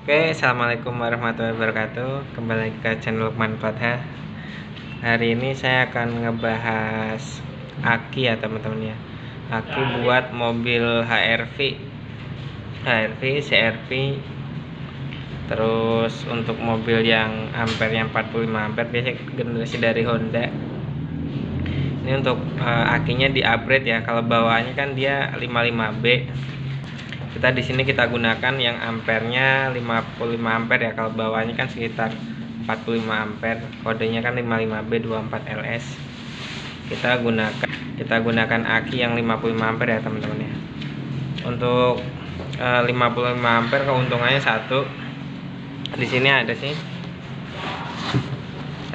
Oke, assalamualaikum warahmatullahi wabarakatuh. Kembali lagi ke channel Lukman Fatha. Hari ini saya akan ngebahas aki ya teman-teman ya. Aki buat mobil HRV, CRV. Terus untuk mobil yang ampernya 45 ampere, biasanya generasi dari Honda. Ini untuk akinya di upgrade ya. Kalau bawaannya kan dia 55B. Kita di sini kita gunakan yang ampernya 55 ampere ya. Kalau bawahnya kan sekitar 45 ampere. Kodenya kan 55B24LS. Kita gunakan aki yang 55 ampere ya teman-teman ya. Untuk 55 ampere keuntungannya satu. Di sini ada sih.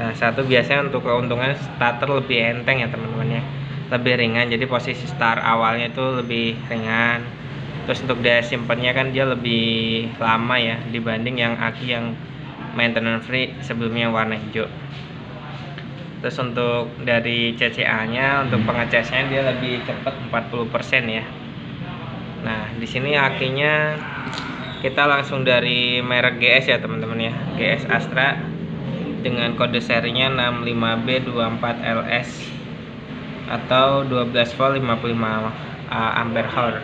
Nah, satu biasanya untuk keuntungan starter lebih enteng ya teman-teman ya. Lebih ringan, jadi posisi start awalnya itu lebih ringan. Terus untuk daya simpannya kan dia lebih lama ya dibanding yang aki yang maintenance free sebelumnya warna hijau. Terus untuk dari CCA nya untuk pengecasnya dia lebih cepat 40% ya. Nah di sini akinya kita langsung dari merek GS ya teman-teman ya, GS Astra dengan kode serinya 65B24LS atau 12 volt 55 ampere hour.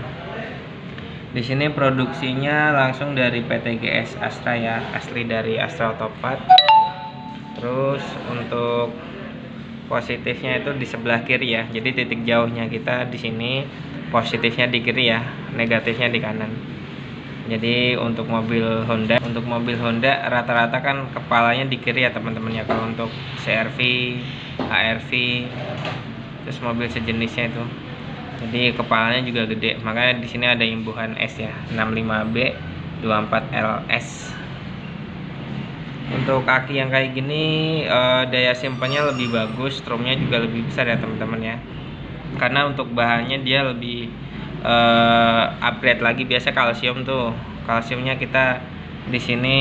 Di sini produksinya langsung dari PT GS Astra ya, asli dari Astra Otopat. Terus untuk positifnya itu di sebelah kiri ya. Jadi titik jauhnya kita di sini, positifnya di kiri ya, negatifnya di kanan. Jadi untuk mobil Honda rata-rata kan kepalanya di kiri ya teman-teman ya. Kalau untuk CRV, HRV, terus mobil sejenisnya itu. Jadi kepalanya juga gede, makanya di sini ada imbuhan S ya, 65B24LS. Untuk kaki yang kayak gini daya simpannya lebih bagus, stromnya juga lebih besar ya teman-teman ya. Karena untuk bahannya dia lebih upgrade lagi. Biasa kalsium tuh, kalsiumnya kita di sini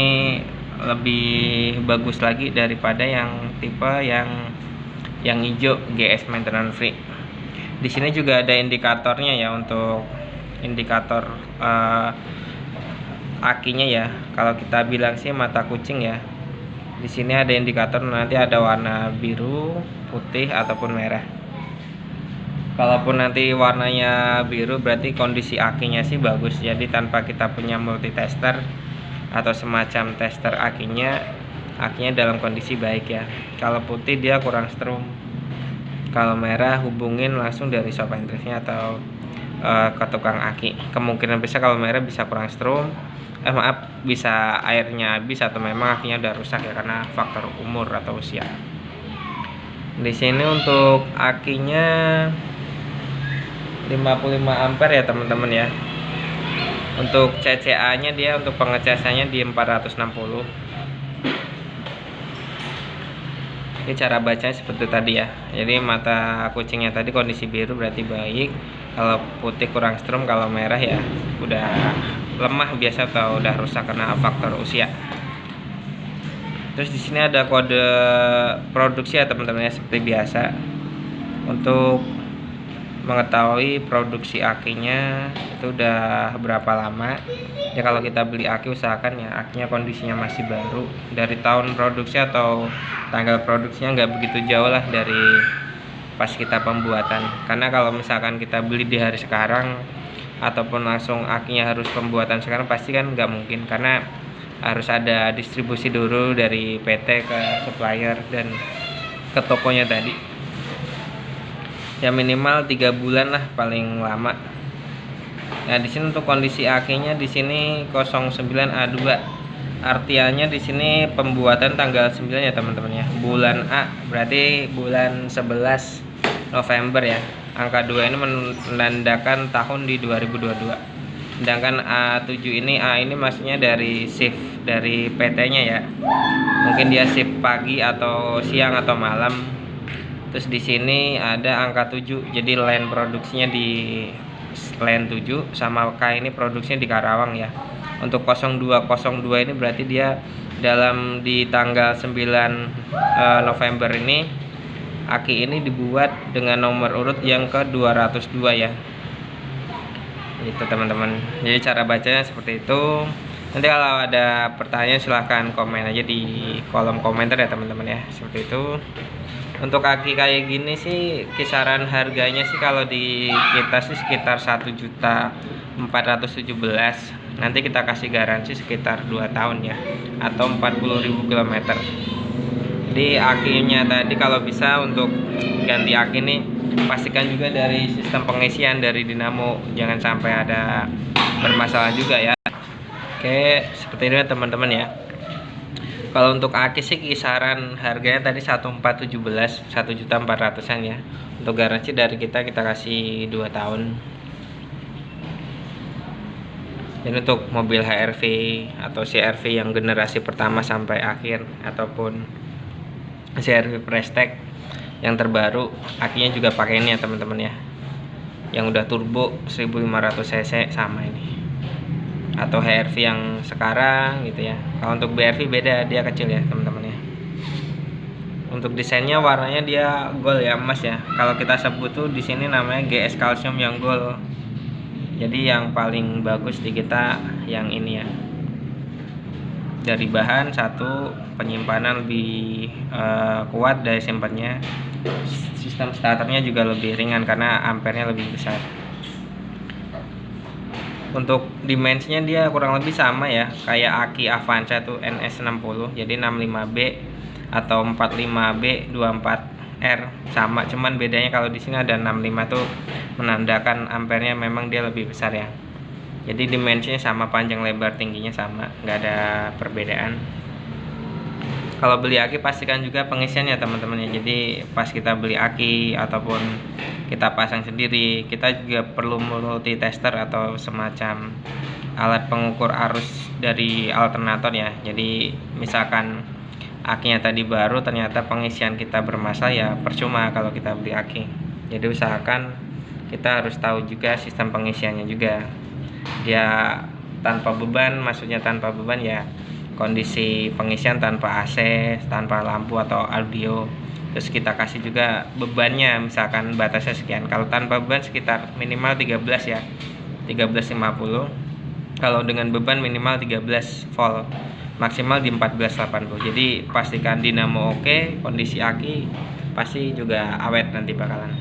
lebih bagus lagi daripada yang tipe yang hijau GS maintenance free. Di sini juga ada indikatornya ya, untuk indikator akinya ya. Kalau kita bilang sih mata kucing ya. Di sini ada indikator, nanti ada warna biru, putih ataupun merah. Kalaupun nanti warnanya biru berarti kondisi akinya sih bagus. Jadi tanpa kita punya multitester atau semacam tester akinya dalam kondisi baik ya. Kalau putih dia kurang strum. Kalau merah hubungin langsung dari shop entry-nya atau ke tukang aki. Kemungkinan besar kalau merah bisa kurang strum, bisa airnya habis atau memang akinya udah rusak ya karena faktor umur atau usia. Di sini untuk akinya 55 ampere ya teman-teman ya. Untuk CCA-nya dia untuk pengecasannya di 460. Ini cara bacanya seperti tadi ya. Jadi mata kucingnya tadi kondisi biru berarti baik. Kalau putih kurang strum, kalau merah ya udah lemah biasa atau udah rusak karena faktor usia. Terus di sini ada kode produksi ya teman-teman ya, seperti biasa. Untuk mengetahui produksi akinya itu udah berapa lama ya. Kalau kita beli aki usahakan ya akinya kondisinya masih baru, dari tahun produksi atau tanggal produksinya nggak begitu jauh lah dari pas kita pembuatan. Karena kalau misalkan kita beli di hari sekarang ataupun langsung akinya harus pembuatan sekarang pasti kan nggak mungkin, karena harus ada distribusi dulu dari PT ke supplier dan ke tokonya tadi. Ya minimal 3 bulan lah paling lama. Nah di sini untuk kondisi akinya di sini 09A2. Artiannya di sini pembuatan tanggal 9 ya teman-teman ya. Bulan A berarti bulan 11 November ya. Angka 2 ini menandakan tahun di 2022. Sedangkan A7 ini, A ini maksudnya dari shift dari PT-nya ya. Mungkin dia shift pagi atau siang atau malam. Terus di sini ada angka 7, jadi line produksinya di line 7, sama K ini produksinya di Karawang ya. Untuk 0202 ini berarti dia di tanggal 9 November ini aki ini dibuat dengan nomor urut yang ke 202 ya. Itu teman-teman. Jadi cara bacanya seperti itu. Nanti kalau ada pertanyaan silahkan komen aja di kolom komentar ya teman-teman ya, seperti itu. Untuk aki kayak gini sih kisaran harganya sih kalau di kita sih sekitar 1.417.000. Nanti kita kasih garansi sekitar 2 tahun ya, atau 40.000 km. Jadi akinya tadi kalau bisa untuk ganti aki nih pastikan juga dari sistem pengisian dari dinamo, jangan sampai ada bermasalah juga ya. Oke, seperti ini teman-teman ya. Kalau untuk aki sih kisaran harganya tadi 1.417, 1.400.000-an ya. Untuk garansi dari kita kasih 2 tahun. Dan untuk mobil HR-V atau CR-V yang generasi pertama sampai akhir, ataupun CR-V Prestek yang terbaru, akinya juga pakai ini ya teman-teman ya. Yang udah turbo 1500 cc sama ini. Atau HR-V yang sekarang gitu ya. Kalau untuk BR-V beda, dia kecil ya teman-teman ya. Untuk desainnya warnanya dia gold ya, emas ya. Kalau kita sebut tuh di sini namanya GS Calcium yang gold. Jadi yang paling bagus di kita yang ini ya. Dari bahan satu, penyimpanan lebih kuat daya simpannya. Sistem starternya juga lebih ringan karena ampernya lebih besar. Untuk dimensinya dia kurang lebih sama ya, kayak aki Avanza tuh NS60, jadi 65B atau 45B 24R sama, cuman bedanya kalau di sini ada 65 tuh menandakan ampernya memang dia lebih besar ya. Jadi dimensinya sama, panjang lebar tingginya sama, nggak ada perbedaan. Kalau beli aki pastikan juga pengisiannya teman-teman ya. Jadi pas kita beli aki ataupun kita pasang sendiri, kita juga perlu multi tester atau semacam alat pengukur arus dari alternator ya. Jadi misalkan akinya tadi baru, ternyata pengisian kita bermasalah ya percuma kalau kita beli aki. Jadi usahakan kita harus tahu juga sistem pengisiannya juga. Dia tanpa beban, maksudnya tanpa beban ya kondisi pengisian tanpa AC, tanpa lampu atau audio. Terus kita kasih juga bebannya, misalkan batasnya sekian. Kalau tanpa beban sekitar minimal 13 ya, 1350. Kalau dengan beban minimal 13 volt, maksimal di 1480. Jadi pastikan dinamo oke, kondisi aki pasti juga awet nanti bakalan.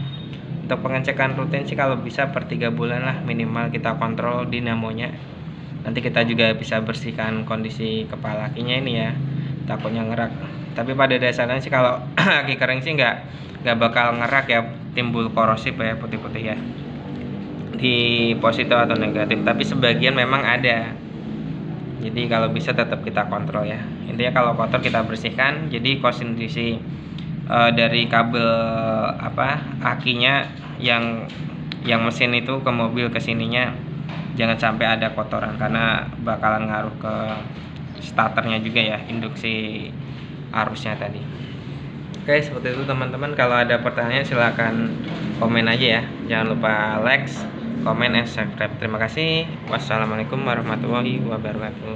Untuk pengecekan rutin sih kalau bisa per 3 bulan lah minimal kita kontrol dinamonya. Nanti kita juga bisa bersihkan kondisi kepala akinya ini ya, takutnya ngerak. Tapi pada dasarnya sih kalau aki kering sih nggak bakal ngerak ya, timbul korosif ya, putih-putih ya di positif atau negatif. Tapi sebagian memang ada. Jadi kalau bisa tetap kita kontrol ya. Intinya kalau kotor kita bersihkan. Jadi kondisi dari kabel akinya yang mesin itu ke mobil ke sininya jangan sampai ada kotoran, karena bakalan ngaruh ke starternya juga ya, induksi arusnya tadi. Oke, seperti itu teman-teman. Kalau ada pertanyaan silahkan komen aja ya. Jangan lupa like, comment, and subscribe. Terima kasih. Wassalamualaikum warahmatullahi wabarakatuh.